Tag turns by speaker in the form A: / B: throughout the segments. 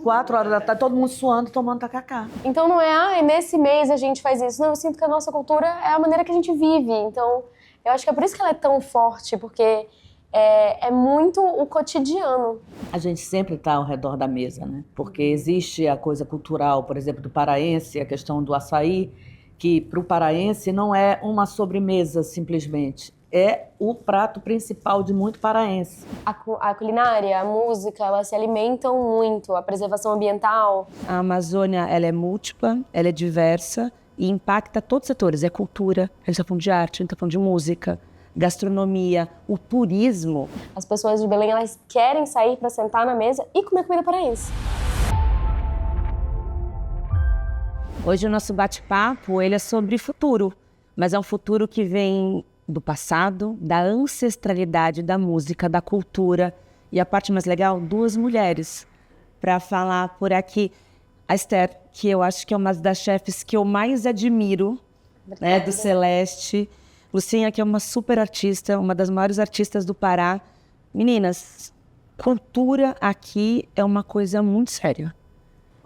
A: 4 horas da tarde, todo mundo suando, tomando tacacá.
B: Então não é, nesse mês a gente faz isso. Não, eu sinto que a nossa cultura é a maneira que a gente vive. Então, eu acho que é por isso que ela é tão forte, porque é muito o cotidiano.
A: A gente sempre está ao redor da mesa, né? Porque existe a coisa cultural, por exemplo, do paraense, a questão do açaí, que para o paraense não é uma sobremesa simplesmente, é o prato principal de muito paraense.
B: A culinária, a música, elas se alimentam muito, a preservação ambiental.
C: A Amazônia, ela é múltipla, ela é diversa e impacta todos os setores. É cultura, a gente está falando de arte, a gente está falando de música, gastronomia, o turismo.
B: As pessoas de Belém, elas querem sair para sentar na mesa e comer comida paraense.
C: Hoje o nosso bate-papo, ele é sobre futuro, mas é um futuro que vem do passado, da ancestralidade da música, da cultura. E a parte mais legal, 2 mulheres para falar por aqui. A Esther, que eu acho que é uma das chefes que eu mais admiro, né, do Celeste. Lucinha, que é uma super artista, uma das maiores artistas do Pará. Meninas, cultura aqui é uma coisa muito séria.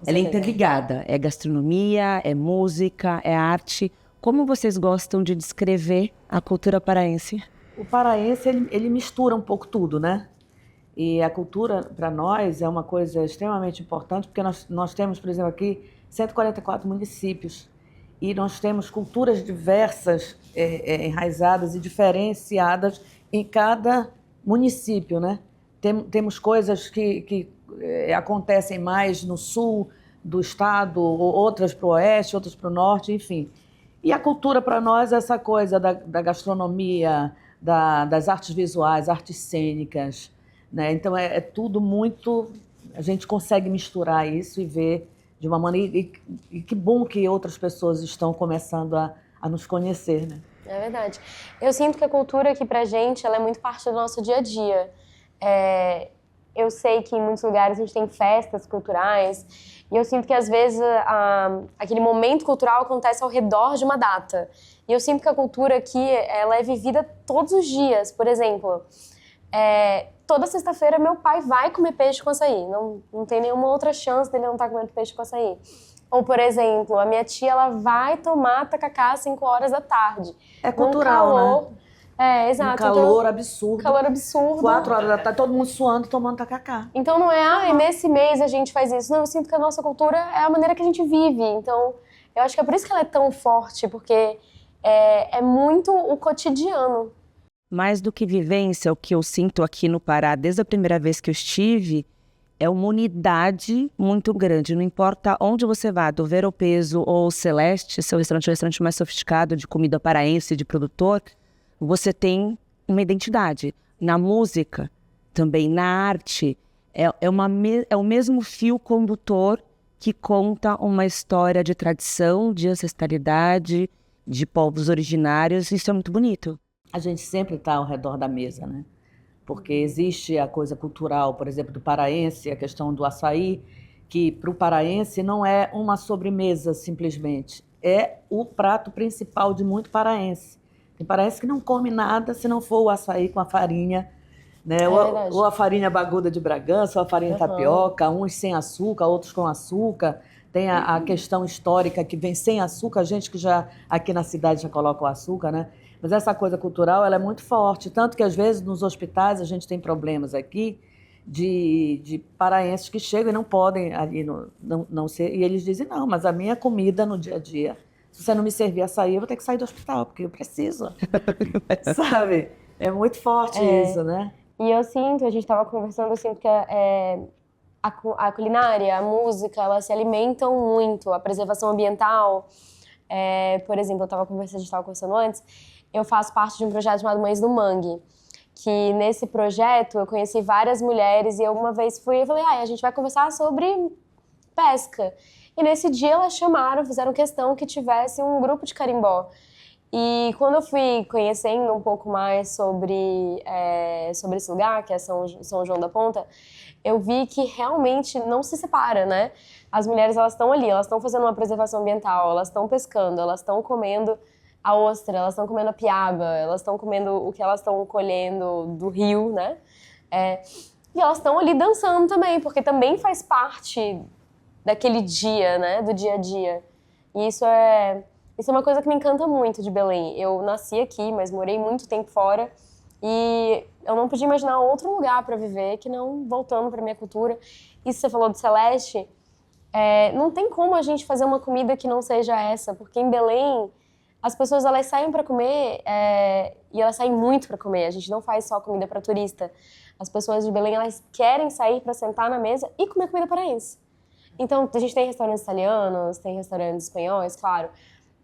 C: Ela é interligada, é gastronomia, é música, é arte. Como vocês gostam de descrever a cultura paraense?
A: O paraense, ele mistura um pouco tudo, né? E a cultura, para nós, é uma coisa extremamente importante, porque nós temos, por exemplo, aqui 144 municípios. E nós temos culturas diversas, enraizadas e diferenciadas em cada município, né? Temos coisas que acontecem mais no sul do estado, outras para o oeste, outras para o norte, enfim. E a cultura para nós é essa coisa da gastronomia, das artes visuais, artes cênicas, né? Então é tudo muito... A gente consegue misturar isso e ver de uma maneira... E que bom que outras pessoas estão começando a nos conhecer, né?
B: É verdade. Eu sinto que a cultura aqui pra gente, ela é muito parte do nosso dia a dia. Eu sei que em muitos lugares a gente tem festas culturais e eu sinto que às vezes aquele momento cultural acontece ao redor de uma data. E eu sinto que a cultura aqui, ela é vivida todos os dias. Por exemplo, toda sexta-feira meu pai vai comer peixe com açaí. Não tem nenhuma outra chance dele não estar comendo peixe com açaí. Ou, por exemplo, a minha tia, ela vai tomar tacacá às 5 horas da tarde.
A: É cultural,
B: calor,
A: né?
B: Exato.
A: Um calor absurdo.
B: Calor absurdo.
A: 4 horas da tarde, todo mundo suando, tomando tacacá.
B: Então não é, nesse mês a gente faz isso. Não, eu sinto que a nossa cultura é a maneira que a gente vive. Então, eu acho que é por isso que ela é tão forte, porque é muito o cotidiano.
C: Mais do que vivência, o que eu sinto aqui no Pará, desde a primeira vez que eu estive, é uma unidade muito grande. Não importa onde você vá, do Ver o Peso ou Celeste, seu restaurante é o restaurante mais sofisticado de comida paraense, de produtor, você tem uma identidade. Na música, também na arte, é o mesmo fio condutor que conta uma história de tradição, de ancestralidade, de povos originários. Isso é muito bonito.
A: A gente sempre está ao redor da mesa, né? Porque existe a coisa cultural, por exemplo, do paraense, a questão do açaí, que para o paraense não é uma sobremesa simplesmente, é o prato principal de muito paraense. Tem paraense que não come nada se não for o açaí com a farinha, né? Ou a farinha baguda de Bragança, ou a farinha tapioca, uns sem açúcar, outros com açúcar. Tem a questão histórica que vem sem açúcar, gente que já aqui na cidade já coloca o açúcar, né? Mas essa coisa cultural, ela é muito forte, tanto que às vezes nos hospitais a gente tem problemas aqui de paraenses que chegam e não podem ali não ser, e eles dizem, não, mas a minha comida no dia a dia, se você não me servir açaí, eu vou ter que sair do hospital, porque eu preciso, sabe? É muito forte isso, né?
B: E eu sinto, a gente estava conversando, eu sinto que a culinária, a música, elas se alimentam muito, a preservação ambiental. Por exemplo, a gente estava conversando antes, eu faço parte de um projeto chamado Mães do Mangue, que nesse projeto eu conheci várias mulheres e alguma vez fui e falei, a gente vai conversar sobre pesca. E nesse dia elas fizeram questão que tivesse um grupo de carimbó. E quando eu fui conhecendo um pouco mais sobre esse lugar, que é São João da Ponta, eu vi que realmente não se separa, né? As mulheres, elas estão ali, elas estão fazendo uma preservação ambiental, elas estão pescando, elas estão comendo a ostra, elas estão comendo a piaba, elas estão comendo o que elas estão colhendo do rio, né? E elas estão ali dançando também, porque também faz parte daquele dia, né? Do dia a dia. E isso é uma coisa que me encanta muito de Belém. Eu nasci aqui, mas morei muito tempo fora. E eu não podia imaginar outro lugar para viver que não voltando para minha cultura. Isso você falou do Celeste, não tem como a gente fazer uma comida que não seja essa, porque em Belém as pessoas elas saem para comer e elas saem muito para comer. A gente não faz só comida para turista. As pessoas de Belém elas querem sair para sentar na mesa e comer comida paraense. Então a gente tem restaurantes italianos, tem restaurantes espanhóis, claro,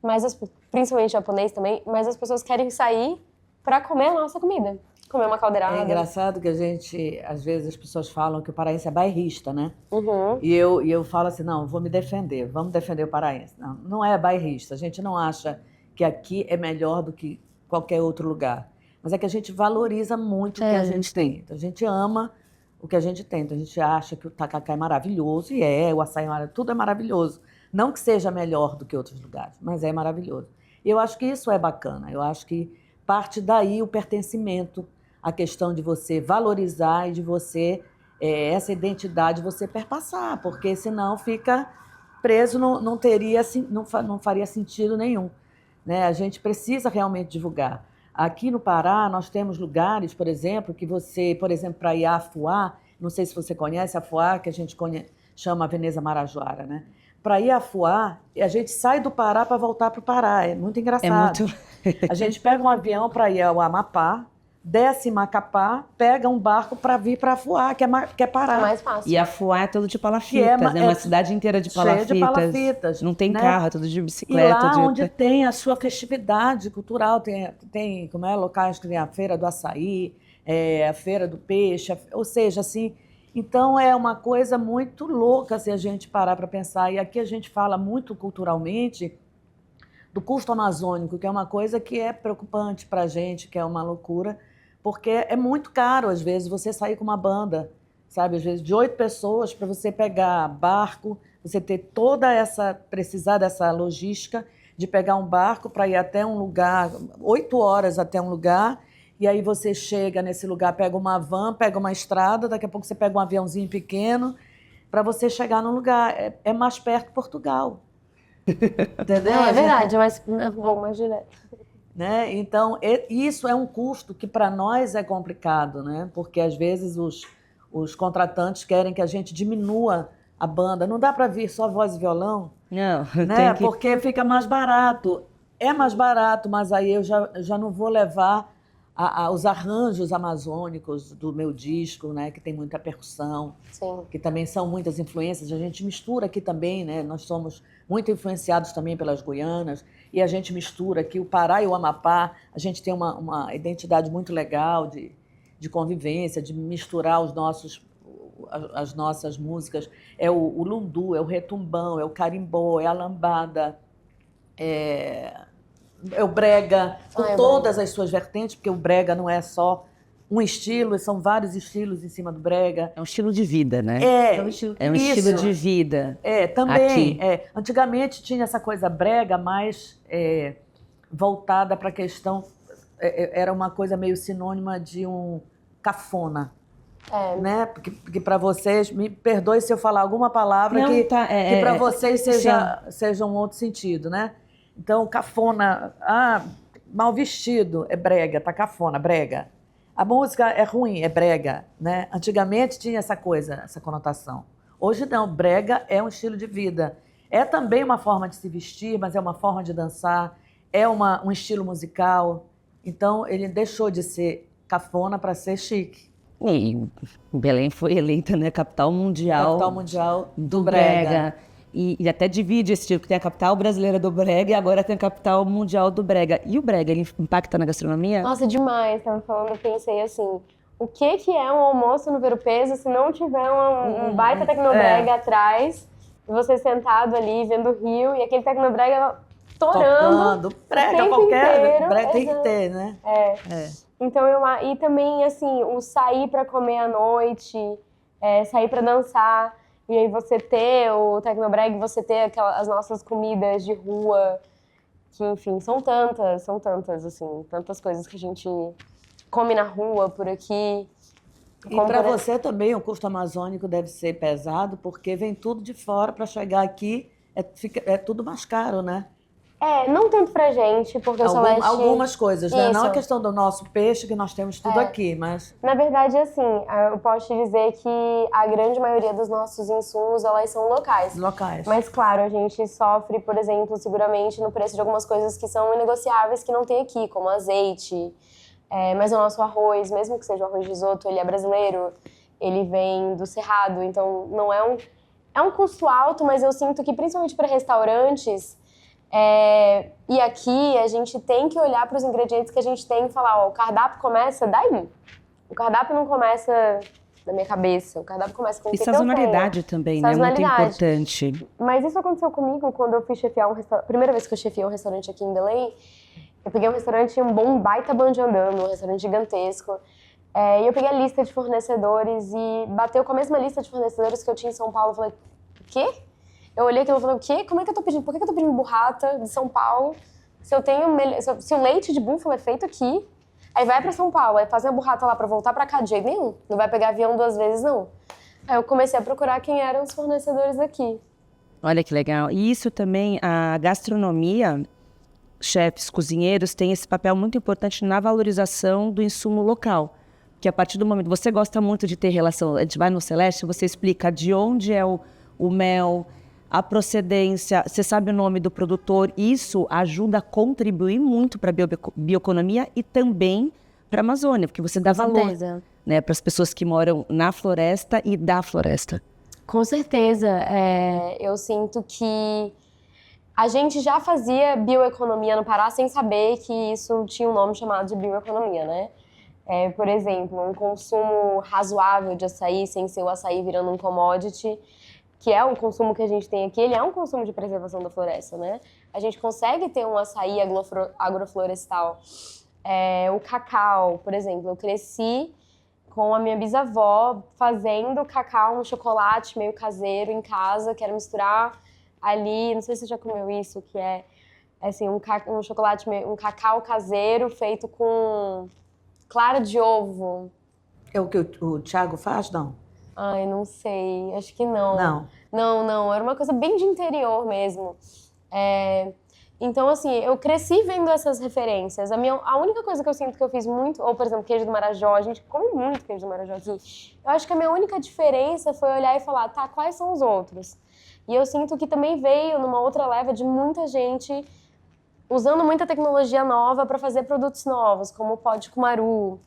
B: mas principalmente japonês também. Mas as pessoas querem sair para comer a nossa comida, comer uma caldeirada.
A: É engraçado que às vezes as pessoas falam que o paraense é bairrista, né?
B: Uhum.
A: E eu falo assim, não, vou me defender, vamos defender o paraense. Não, não é bairrista, a gente não acha que aqui é melhor do que qualquer outro lugar. Mas é que a gente valoriza muito o que a gente tem. Então, a gente ama o que a gente tem. Então, a gente acha que o tacacá é maravilhoso, e o açaí é maravilhoso, tudo é maravilhoso. Não que seja melhor do que outros lugares, mas é maravilhoso. E eu acho que isso é bacana, eu acho que parte daí o pertencimento, a questão de você valorizar e de você, essa identidade, você perpassar, porque senão fica preso, não faria sentido nenhum. Né? A gente precisa realmente divulgar. Aqui no Pará, nós temos lugares, por exemplo, que você, por exemplo, para ir a Afuá, não sei se você conhece a Afuá, que a gente chama a Veneza Marajoara, né? Para ir a Afuá, a gente sai do Pará para voltar para o Pará. É muito engraçado. A gente pega um avião para ir ao Amapá, desce em Macapá, pega um barco para vir para Afuá, que é Pará.
B: É mais fácil.
C: E Afuá é todo de palafitas, né? Uma cidade inteira de palafitas.
A: Cheia de palafitas.
C: Não tem
A: né?
C: carro, é tudo de bicicleta.
A: E lá onde tem a sua festividade cultural, tem locais que tem a Feira do Açaí, a Feira do Peixe, ou seja, assim... Então, é uma coisa muito louca se a gente parar para pensar. E aqui a gente fala muito culturalmente do custo amazônico, que é uma coisa que é preocupante para a gente, que é uma loucura, porque é muito caro, às vezes, você sair com uma banda, sabe? Às vezes, de 8 pessoas, para você pegar barco, você ter precisar dessa logística de pegar um barco para ir até um lugar, 8 horas até um lugar, e aí você chega nesse lugar, pega uma van, pega uma estrada, daqui a pouco você pega um aviãozinho pequeno para você chegar no lugar. É mais perto de Portugal. Entendeu?
B: É verdade, mas vou mais direto.
A: Né? Então, isso é um custo que para nós é complicado, né? Porque às vezes os contratantes querem que a gente diminua a banda. Não dá para vir só voz e violão,
C: Não,
A: né? Porque fica mais barato. É mais barato, mas aí eu já não vou levar os arranjos amazônicos do meu disco, né, que tem muita percussão,
B: Sim.
A: que também são muitas influências. A gente mistura aqui também, né? Nós somos muito influenciados também pelas Guianas, e a gente mistura aqui o Pará e o Amapá. A gente tem uma identidade muito legal de convivência, de misturar as nossas músicas. É o lundu, é o retumbão, é o carimbó, é a lambada, é o brega, com todas as suas vertentes, porque o brega não é só um estilo, são vários estilos em cima do brega.
C: É um estilo de vida, né?
A: É um
C: estilo de vida.
A: Também. Antigamente tinha essa coisa brega mais voltada para a questão... era uma coisa meio sinônima de um cafona. Né? Porque para vocês, me perdoe se eu falar alguma palavra que para vocês seja um outro sentido, né? Então, cafona, mal vestido, é brega, tá cafona, brega. A música é ruim, é brega, né? Antigamente tinha essa coisa, essa conotação. Hoje não, brega é um estilo de vida. É também uma forma de se vestir, mas é uma forma de dançar, é um estilo musical. Então, ele deixou de ser cafona para ser chique.
C: E Belém foi eleita, né, capital mundial
A: do brega.
C: E até divide esse tipo, que tem a capital brasileira do brega e agora tem a capital mundial do brega. E o brega, ele impacta na gastronomia?
B: Nossa, demais. Tava falando, eu pensei assim, o que é um almoço no Ver o Peso se não tiver um baita tecnobrega atrás, e você sentado ali, vendo o rio, e aquele tecnobrega torando.
A: Brega qualquer, brega tem que ter, né?
B: Então, e também, assim, o sair pra comer à noite, sair pra dançar. E aí você ter o tecnobrega, você ter as nossas comidas de rua, que, enfim, são tantas, assim, tantas coisas que a gente come na rua, por aqui.
A: E para você também o custo amazônico deve ser pesado, porque vem tudo de fora para chegar aqui, é tudo mais caro, né?
B: Não tanto pra gente, porque o Celeste...
A: Algumas coisas, né?
B: Isso.
A: Não a questão do nosso peixe, que nós temos tudo aqui, mas...
B: Na verdade, assim, eu posso te dizer que a grande maioria dos nossos insumos, elas são locais.
A: Locais.
B: Mas, claro, a gente sofre, por exemplo, seguramente no preço de algumas coisas que são inegociáveis, que não tem aqui, como azeite. Mas o nosso arroz, mesmo que seja o arroz de risoto, ele é brasileiro, ele vem do Cerrado, então não é um custo alto, mas eu sinto que, principalmente para restaurantes... E aqui a gente tem que olhar para os ingredientes que a gente tem e falar, o cardápio começa daí. O cardápio não começa da minha cabeça, o cardápio começa com o que eu tenho.
C: E sazonalidade também, né? Muito importante.
B: Mas isso aconteceu comigo quando eu fui chefiar um restaurante. Primeira vez que eu chefiei um restaurante aqui em Belém, eu peguei um restaurante, um baita bando andando, um restaurante gigantesco. E eu peguei a lista de fornecedores e bateu com a mesma lista de fornecedores que eu tinha em São Paulo. Eu falei, o quê? Eu olhei aquilo e falei, o quê? Como é que eu tô pedindo? Por que eu tô pedindo burrata de São Paulo? Se o leite de búfalo é feito aqui, aí vai pra São Paulo, aí faz a burrata lá pra voltar pra cá de jeito nenhum. Não vai pegar avião 2 vezes, não. Aí eu comecei a procurar quem eram os fornecedores aqui.
C: Olha que legal. E isso também, a gastronomia, chefes, cozinheiros, tem esse papel muito importante na valorização do insumo local. Porque a partir do momento... Você gosta muito de ter relação... A gente vai no Celeste, você explica de onde é o mel... a procedência, você sabe o nome do produtor, isso ajuda a contribuir muito para a bioeconomia e também para a Amazônia, porque você dá valor, né, para as pessoas que moram na floresta e da floresta.
B: Com certeza. Eu sinto que a gente já fazia bioeconomia no Pará sem saber que isso tinha um nome chamado de bioeconomia, né? Por exemplo, um consumo razoável de açaí, sem ser o açaí virando um commodity, que é o consumo que a gente tem aqui, ele é um consumo de preservação da floresta, né? A gente consegue ter um açaí agroflorestal. O cacau, por exemplo, eu cresci com a minha bisavó fazendo cacau, um chocolate meio caseiro em casa, que era misturar ali, não sei se você já comeu isso, que é assim, um chocolate, um cacau caseiro feito com clara de ovo.
A: É o que o Thiago faz, não?
B: Ai, não sei, acho que não.
A: Não,
B: era uma coisa bem de interior mesmo. Então, assim, eu cresci vendo essas referências. A única coisa que eu sinto que eu fiz muito, ou, por exemplo, queijo do Marajó, a gente come muito queijo do Marajó aqui. Eu acho que a minha única diferença foi olhar e falar, tá, quais são os outros? E eu sinto que também veio numa outra leva de muita gente usando muita tecnologia nova para fazer produtos novos, como o pó de cumaru,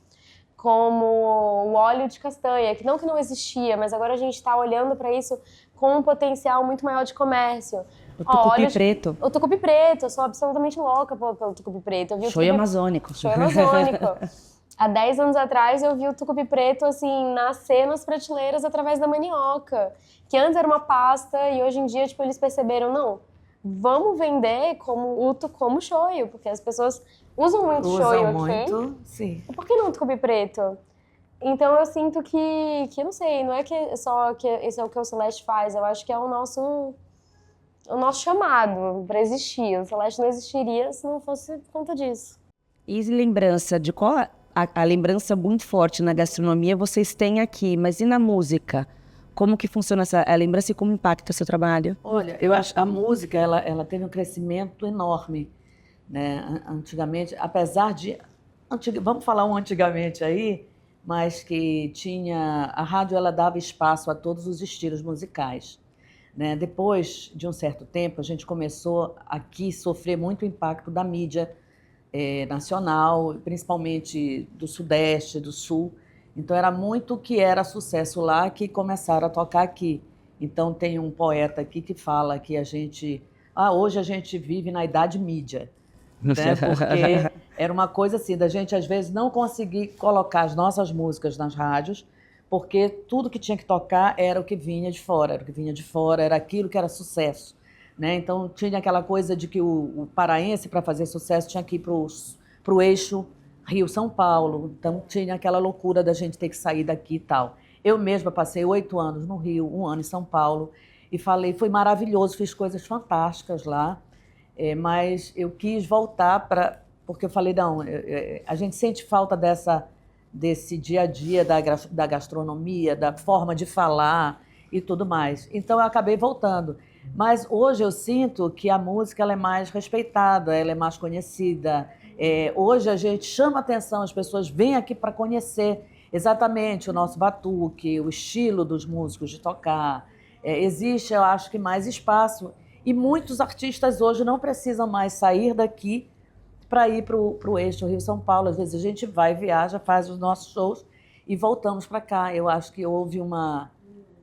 B: como o óleo de castanha, que não existia, mas agora a gente está olhando para isso com um potencial muito maior de comércio.
C: O tucupi preto.
B: O tucupi preto, eu sou absolutamente louca pelo tucupi preto.
C: Shoyu amazônico.
B: Shoyu amazônico. Há 10 anos atrás eu vi o tucupi preto assim, nascer nas prateleiras através da mandioca, que antes era uma pasta e hoje em dia tipo, eles perceberam, não, vamos vender como shoyu, porque as pessoas usam muito shoyu aqui.
A: Sim.
B: Por que não tucupi preto? Então eu sinto que eu não sei, não é que só que isso é o que o Celeste faz, eu acho que é o nosso chamado para existir. O Celeste não existiria se não fosse por conta disso.
C: E lembrança de qual a lembrança muito forte na gastronomia vocês têm aqui, mas e na música? Como que funciona a lembrança e como impacta o seu trabalho?
A: Olha, eu acho que a música ela teve um crescimento enorme, né? Antigamente, apesar de vamos falar antigamente aí, mas que a rádio ela dava espaço a todos os estilos musicais, né? Depois de um certo tempo, a gente começou aqui a sofrer muito impacto da mídia nacional, principalmente do Sudeste, do Sul. Então era muito o que era sucesso lá que começaram a tocar aqui. Então tem um poeta aqui que fala que hoje a gente vive na idade mídia, né? Porque era uma coisa assim, da gente às vezes não conseguir colocar as nossas músicas nas rádios, porque tudo que tinha que tocar era o que vinha de fora, era aquilo que era sucesso, né? Então tinha aquela coisa de que o paraense, para fazer sucesso, tinha que ir para o eixo Rio-São Paulo, então tinha aquela loucura da gente ter que sair daqui e tal. Eu mesma passei 8 anos no Rio, 1 ano em São Paulo, e foi maravilhoso, fiz coisas fantásticas lá, mas eu quis voltar porque eu falei, não, a gente sente falta desse dia a dia da gastronomia, da forma de falar e tudo mais. Então eu acabei voltando. Mas hoje eu sinto que a música ela é mais respeitada, ela é mais conhecida. Hoje a gente chama atenção, as pessoas vêm aqui para conhecer exatamente o nosso batuque, o estilo dos músicos de tocar. Existe, eu acho que, mais espaço. E muitos artistas hoje não precisam mais sair daqui para ir para o eixo Rio-São Paulo. Às vezes a gente vai, viaja, faz os nossos shows e voltamos para cá. Eu acho que houve uma,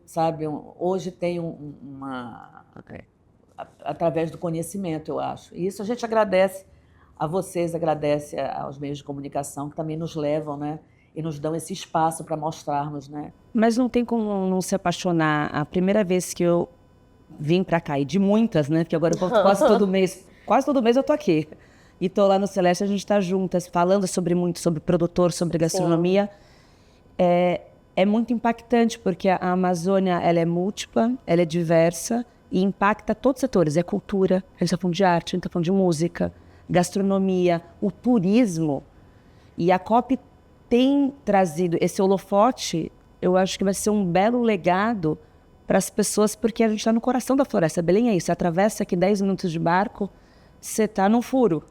A: sabe, hoje tem através do conhecimento, eu acho. E isso a gente agradece a vocês, agradece aos meios de comunicação que também nos levam, né? E nos dão esse espaço para mostrarmos, né?
C: Mas não tem como não se apaixonar. A primeira vez que eu vim para cá, e de muitas, né? Porque agora eu volto quase todo mês eu tô aqui. E tô lá no Celeste, a gente tá juntas, falando muito sobre produtor, sobre gastronomia. É muito impactante, porque a Amazônia, ela é múltipla, ela é diversa e impacta todos os setores. É cultura, a gente tá falando de arte, a gente tá falando de música, gastronomia, o turismo. E a COP tem trazido esse holofote, eu acho que vai ser um belo legado para as pessoas, porque a gente está no coração da floresta. Belém é isso, você atravessa aqui 10 minutos de barco, você está num furo.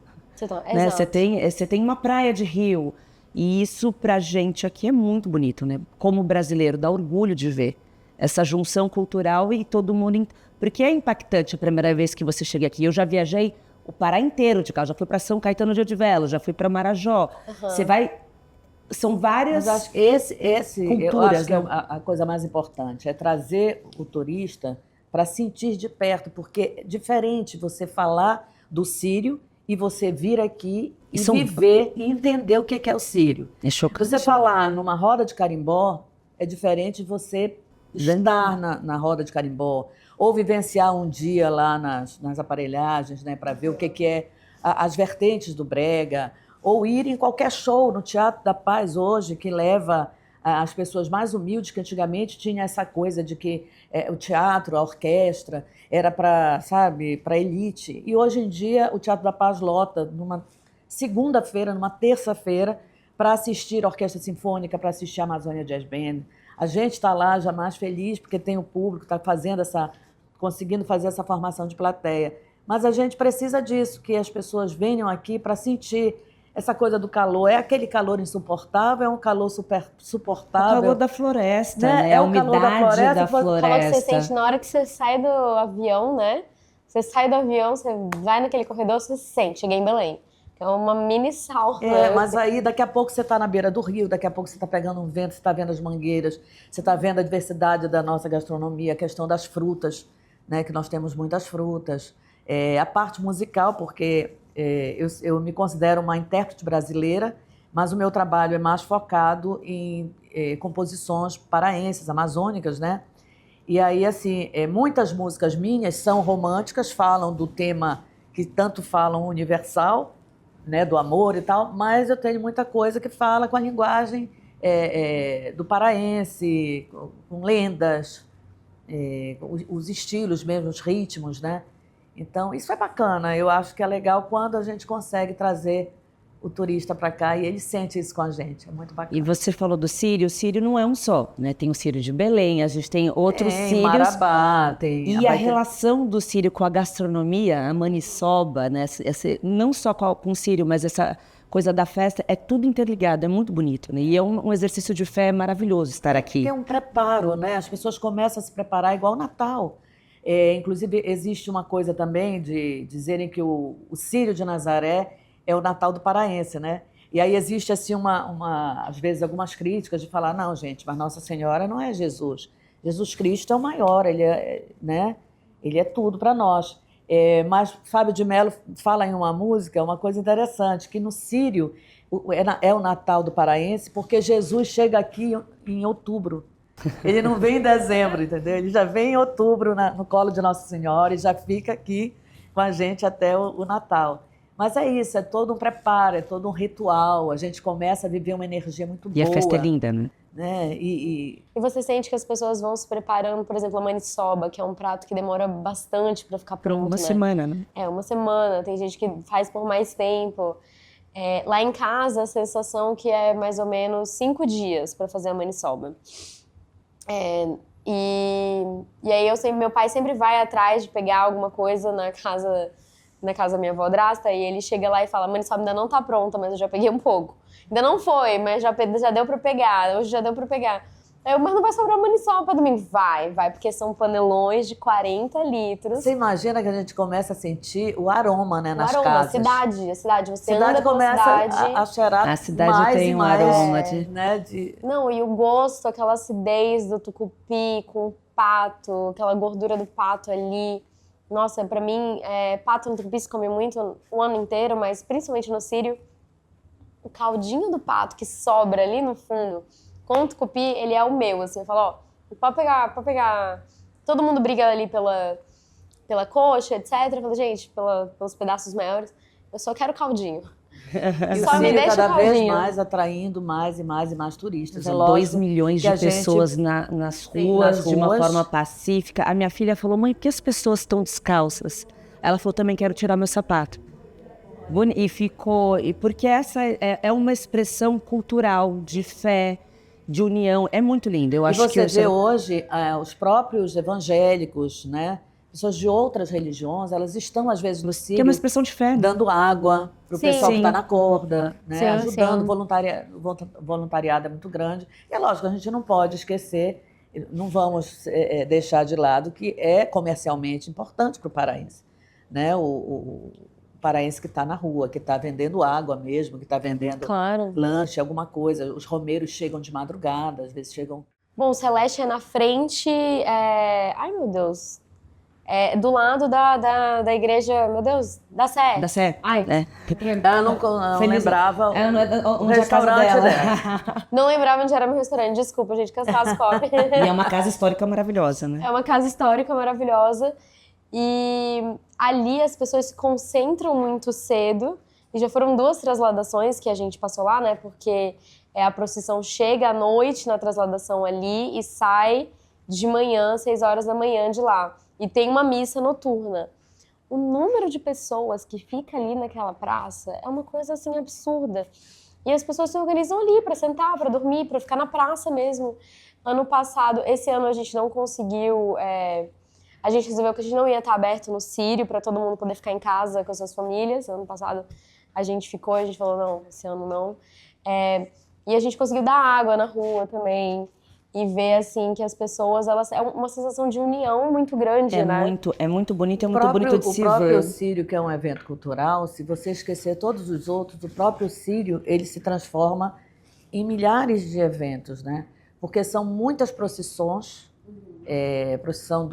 C: Né? Você tem uma praia de rio. E isso, para a gente aqui, é muito bonito, né? Como brasileiro, dá orgulho de ver essa junção cultural e todo mundo... Porque é impactante a primeira vez que você chega aqui. Eu já viajei o Pará inteiro de carro, já fui para São Caetano de Odivelo, já fui para Marajó. Você vai... São várias
A: Mas acho que
C: culturas.
A: Eu acho que é a coisa mais importante, é trazer o turista para sentir de perto, porque é diferente você falar do Sírio e você vir aqui e viver e entender o que é o Sírio.
C: É chocante.
A: Você falar numa roda de carimbó é diferente de você estar na roda de carimbó ou vivenciar um dia lá nas aparelhagens, né, para ver o que é as vertentes do brega, ou ir em qualquer show no Teatro da Paz hoje, que leva as pessoas mais humildes, que antigamente tinha essa coisa de que o teatro, a orquestra, era para, sabe, para elite. E hoje em dia o Teatro da Paz lota numa segunda-feira, numa terça-feira, para assistir a Orquestra Sinfônica, para assistir a Amazônia Jazz Band. A gente está lá já mais feliz, porque tem o público, está conseguindo fazer essa formação de plateia. Mas a gente precisa disso, que as pessoas venham aqui para sentir essa coisa do calor. É aquele calor insuportável, é um calor super suportável.
C: O calor da floresta, né?
A: É
C: a
A: o calor
C: umidade da floresta.
B: Calor que você sente na hora que você sai do avião, né? Você sai do avião, você vai naquele corredor, você sente, cheguei em Belém. É uma mini sauna.
A: Mas aí daqui a pouco você está na beira do rio, daqui a pouco você está pegando um vento, você está vendo as mangueiras, você está vendo a diversidade da nossa gastronomia, a questão das frutas, né? Que nós temos muitas frutas. A parte musical, porque eu me considero uma intérprete brasileira, mas o meu trabalho é mais focado em composições paraenses, amazônicas, né? E aí, assim, muitas músicas minhas são românticas, falam do tema que tanto falam universal, né, do amor e tal, mas eu tenho muita coisa que fala com a linguagem do paraense, com lendas, os estilos mesmo, os ritmos, né? Então, isso é bacana. Eu acho que é legal quando a gente consegue trazer o turista para cá e ele sente isso com a gente. É muito bacana.
C: E você falou do Sírio. O Sírio não é um só, né? Tem o Sírio de Belém, a gente tem outros Sírios.
A: Marabá, tem...
C: E a relação do Sírio com a gastronomia, a maniçoba, né? Não só com o Sírio, mas essa coisa da festa, é tudo interligado, é muito bonito, né? E é um exercício de fé maravilhoso estar aqui.
A: Tem um preparo, né? As pessoas começam a se preparar igual o Natal. Inclusive, existe uma coisa também de dizerem que o Círio de Nazaré é o Natal do paraense, né? E aí existe, assim, às vezes, algumas críticas de falar, não, gente, mas Nossa Senhora não é Jesus. Jesus Cristo é o maior, né? Ele é tudo para nós. Mas Fábio de Mello fala em uma música, uma coisa interessante, que no Círio é o Natal do paraense, porque Jesus chega aqui em outubro. Ele não vem em dezembro, entendeu? Ele já vem em outubro no colo de Nossa Senhora e já fica aqui com a gente até o Natal. Mas é isso, é todo um preparo, é todo um ritual. A gente começa a viver uma energia muito boa.
C: E a festa é linda, né?
B: E você sente que as pessoas vão se preparando, por exemplo, a maniçoba, que é um prato que demora bastante para ficar pronto,
C: uma semana, né?
B: Uma semana. Tem gente que faz por mais tempo. Lá em casa, a sensação que é mais ou menos 5 dias para fazer a maniçoba. E aí meu pai sempre vai atrás de pegar alguma coisa na casa da minha vodrasta, e ele chega lá e fala: a maniçoba ainda não tá pronta, mas eu já peguei um pouco. Ainda não foi, mas já deu pra pegar, hoje já deu pra pegar. Mas não vai sobrar maniçoba pra domingo? Vai, porque são panelões de 40 litros.
A: Você imagina que a gente começa a sentir o aroma, né, nas
B: aroma,
A: casas.
B: a cidade. Você
A: cidade
B: anda pela
A: começa
B: cidade.
A: a cheirar
C: A cidade
A: mais
C: tem
A: e
C: um
A: mais,
C: aroma
A: né,
B: Não, e o gosto, aquela acidez do tucupi com o pato, aquela gordura do pato ali. Nossa, pra mim, pato no tucupi se come muito o ano inteiro, mas principalmente no sírio. O caldinho do pato que sobra ali no fundo, com o tucupi, ele é o meu, assim. Eu falo, pode pegar. Todo mundo briga ali pela coxa, etc. Eu falo, gente, pelos pedaços maiores, eu só quero caldinho.
A: E
B: Só
A: o
B: me
A: Sírio
B: deixa
A: cada vez
B: caldinho.
A: mais atraindo mais e mais e mais turistas.
C: São 2 milhões de pessoas nas ruas, de uma forma pacífica. A minha filha falou: mãe, por que as pessoas estão descalças? Ela falou: também quero tirar meu sapato. E porque essa é uma expressão cultural de fé, de união. É muito lindo. Eu acho
A: e você
C: que
A: vê hoje os próprios evangélicos, né? Pessoas de outras religiões, elas estão às vezes no Sírio,
C: que é uma expressão de fé,
A: dando água para o pessoal que está na corda, né?
B: Sim,
A: ajudando.
B: sim.
A: Voluntariado é muito grande. E é lógico, a gente não pode esquecer, não vamos deixar de lado que é comercialmente importante para o paraense, né? O paraense que está na rua, que está vendendo água mesmo, que está vendendo lanche, alguma coisa. Os romeiros chegam de madrugada, às vezes chegam...
B: Bom, o Celeste é na frente... Ai, meu Deus... do lado da igreja, meu Deus, da Sé.
C: Da Sé.
B: Ai.
A: Eu não lembrava o
C: onde
A: restaurante
C: é a casa
A: dela.
B: Não lembrava onde era meu restaurante, desculpa, gente, Cascas Cop.
C: E é uma casa histórica maravilhosa, né?
B: É uma casa histórica maravilhosa. E ali as pessoas se concentram muito cedo. E já foram 2 trasladações que a gente passou lá, né? Porque a procissão chega à noite na trasladação ali e sai de manhã, 6 horas da manhã de lá. E tem uma missa noturna. O número de pessoas que fica ali naquela praça é uma coisa assim absurda. E as pessoas se organizam ali para sentar, para dormir, para ficar na praça mesmo. Esse ano a gente não conseguiu. A gente resolveu que a gente não ia estar aberto no Sírio para todo mundo poder ficar em casa com as suas famílias. Ano passado a gente falou, não, esse ano não. E a gente conseguiu dar água na rua também. E ver, assim, que as pessoas, é uma sensação de união muito grande, né?
C: É muito bonito, é muito bonito de se ver.
A: O próprio Sírio, que é um evento cultural, se você esquecer todos os outros, o próprio Sírio, ele se transforma em milhares de eventos, né? Porque são muitas procissões, procissão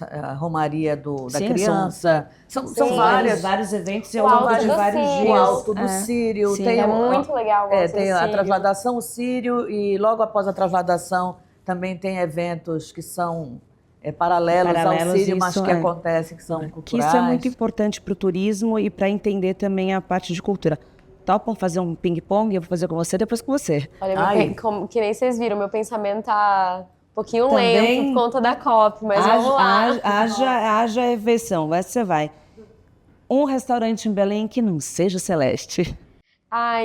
A: a Romaria da Criança, são
C: vários eventos ao
B: O
C: longo
B: Alto
C: de
B: do
C: vários
B: Sírio.
C: dias.
A: O Alto do Sírio,
C: Sim,
B: É muito legal o Alto do
A: tem a
B: Sírio.
A: trasladação Sírio, e logo após a trasladação também tem eventos que são paralelos ao Sírio, mas que acontecem, que são culturais.
C: Que isso é muito importante para o turismo e para entender também a parte de cultura. Topam fazer um ping-pong? Eu vou fazer com você, depois com você.
B: Olha, que nem vocês viram, meu pensamento tá um pouquinho lento por conta da COP, mas vamos lá.
C: Haja eleição, você vai. Um restaurante em Belém que não seja Celeste.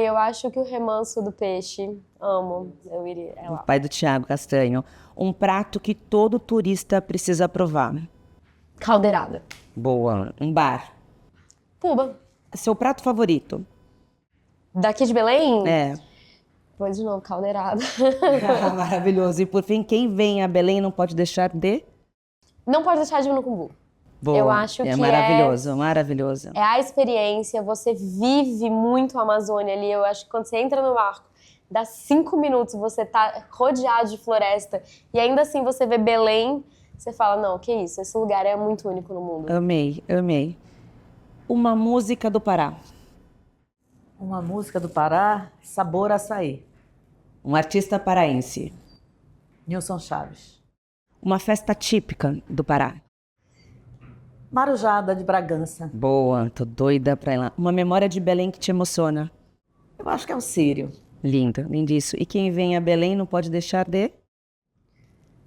B: Eu acho que o Remanso do Peixe, amo, eu iria lá.
C: O pai do Thiago Castanho. Um prato que todo turista precisa provar.
B: Caldeirada.
C: Boa. Um bar.
B: Puba.
C: Seu prato favorito?
B: Daqui de Belém?
C: Pois
B: de novo, caldeirada.
C: Maravilhoso. E por fim, quem vem a Belém não pode deixar de?
B: Não pode deixar de ir no Cumbu.
C: Boa.
B: Eu acho que
C: maravilhoso, maravilhoso.
B: É a experiência, você vive muito a Amazônia ali. Eu acho que quando você entra no barco, dá 5 minutos, você tá rodeado de floresta. E ainda assim você vê Belém, você fala, não, que isso, esse lugar é muito único no mundo.
C: Amei. Uma música do Pará.
A: Uma música do Pará, Sabor Açaí.
C: Um artista paraense.
A: Nilson Chaves.
C: Uma festa típica do Pará.
A: Marujada de Bragança.
C: Boa, tô doida pra ir lá. Uma memória de Belém que te emociona.
A: Eu acho que é o Sírio.
C: Lindo, lindíssimo. E quem vem a Belém não pode deixar de...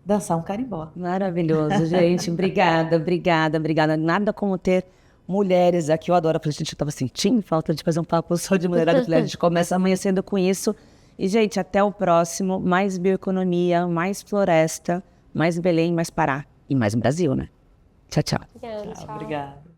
A: dançar um carimbó.
C: Maravilhoso, gente. Obrigada. Nada como ter mulheres aqui. Eu adoro. Eu falei, gente, eu tava sentindo falta de fazer um papo só de mulherada. Eu falei, a gente começa amanhecendo com isso. E, gente, até o próximo. Mais bioeconomia, mais floresta, mais Belém, mais Pará. E mais Brasil, né? Tchau, tchau.
B: Obrigada, tchau.
A: Obrigada.